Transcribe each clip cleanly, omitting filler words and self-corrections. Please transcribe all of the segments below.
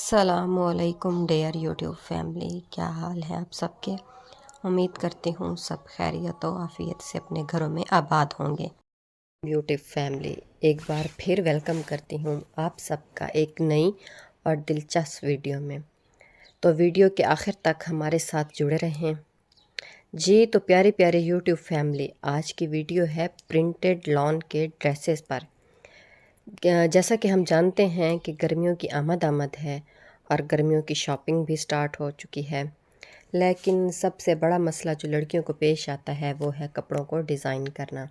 السلام علیکم dear YouTube family, کیا حال ہے آپ سب کے؟ امید کرتی ہوں سب خیریت و عافیت سے اپنے گھروں میں آباد ہوں گے۔ یوٹیوب فیملی، ایک بار پھر ویلکم کرتی ہوں آپ سب کا ایک نئی اور دلچسپ ویڈیو میں۔ تو ویڈیو کے آخر تک ہمارے ساتھ جڑے رہیں۔ جی تو پیارے پیارے یوٹیوب فیملی، آج کی ویڈیو ہے پرنٹڈ لان کے ڈریسز پر۔ جیسا کہ ہم جانتے ہیں کہ گرمیوں کی آمد ہے اور گرمیوں کی شاپنگ بھی سٹارٹ ہو چکی ہے، لیکن سب سے بڑا مسئلہ جو لڑکیوں کو پیش آتا ہے وہ ہے کپڑوں کو ڈیزائن کرنا۔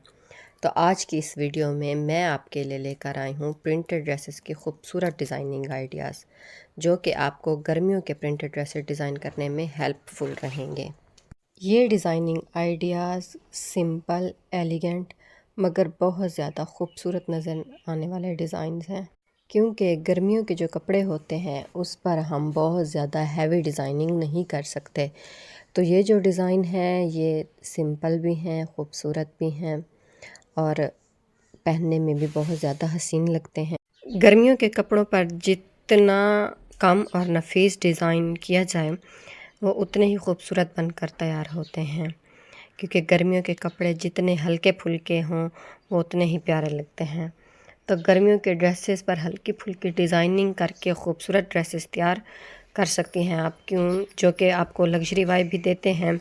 تو آج کی اس ویڈیو میں آپ کے لیے لے کر آئی ہوں پرنٹڈ ڈریسز کی خوبصورت ڈیزائننگ آئیڈیاز، جو کہ آپ کو گرمیوں کے پرنٹڈ ڈریسز ڈیزائن کرنے میں ہیلپ فل رہیں گے۔ یہ ڈیزائننگ آئیڈیاز سمپل، ایلیگنٹ مگر بہت زیادہ خوبصورت نظر آنے والے ڈیزائنز ہیں، کیونکہ گرمیوں کے جو کپڑے ہوتے ہیں اس پر ہم بہت زیادہ ہیوی ڈیزائننگ نہیں کر سکتے۔ تو یہ جو ڈیزائن ہے یہ سمپل بھی ہیں، خوبصورت بھی ہیں اور پہننے میں بھی بہت زیادہ حسین لگتے ہیں۔ گرمیوں کے کپڑوں پر جتنا کم اور نفیس ڈیزائن کیا جائے وہ اتنے ہی خوبصورت بن کر تیار ہوتے ہیں، کیونکہ گرمیوں کے کپڑے جتنے ہلکے پھلکے ہوں وہ اتنے ہی پیارے لگتے ہیں۔ تو گرمیوں کے ڈریسز پر ہلکی پھلکی ڈیزائننگ کر کے خوبصورت ڈریسز تیار کر سکتی ہیں آپ، جو کہ آپ کو لگژری وائب بھی دیتے ہیں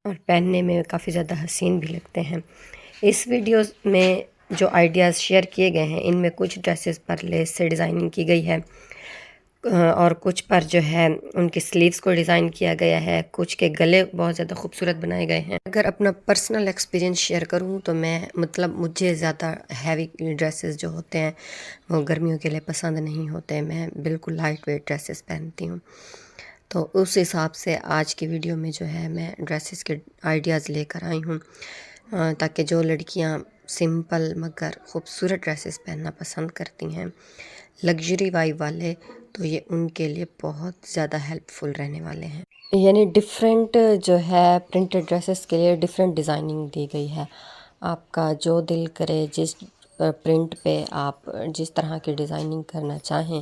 اور پہننے میں کافی زیادہ حسین بھی لگتے ہیں۔ اس ویڈیو میں جو آئیڈیاز شیئر کیے گئے ہیں ان میں کچھ ڈریسز پر لیس سے ڈیزائننگ کی گئی ہے اور کچھ پر جو ہے ان کی سلیوز کو ڈیزائن کیا گیا ہے، کچھ کے گلے بہت زیادہ خوبصورت بنائے گئے ہیں۔ اگر اپنا پرسنل ایکسپیرینس شیئر کروں تو مجھے زیادہ ہیوی ڈریسز جو ہوتے ہیں وہ گرمیوں کے لیے پسند نہیں ہوتے، میں بالکل لائٹ ویٹ ڈریسز پہنتی ہوں۔ تو اس حساب سے آج کی ویڈیو میں جو ہے میں ڈریسز کے آئیڈیاز لے کر آئی ہوں، تاکہ جو لڑکیاں سمپل مگر خوبصورت ڈریسز پہننا پسند کرتی ہیں، لگژری وائب والے، تو یہ ان کے لیے بہت زیادہ ہیلپ فل رہنے والے ہیں۔ یعنی ڈیفرنٹ جو ہے پرنٹڈ ڈریسز کے لیے ڈیفرنٹ ڈیزائننگ دی گئی ہے۔ آپ کا جو دل کرے، جس پرنٹ پہ آپ جس طرح کی ڈیزائننگ کرنا چاہیں،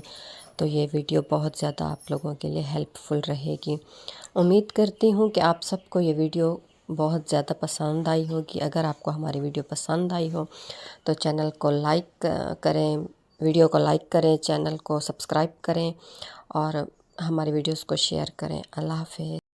تو یہ ویڈیو بہت زیادہ آپ لوگوں کے لیے ہیلپ فل رہے گی۔ امید کرتی ہوں کہ آپ سب کو یہ ویڈیو بہت زیادہ پسند آئی ہوگی۔ اگر آپ کو ہماری ویڈیو پسند آئی ہو تو چینل کو لائک کریں، ویڈیو کو لائک کریں، چینل کو سبسکرائب کریں اور ہماری ویڈیوز کو شیئر کریں۔ اللہ حافظ۔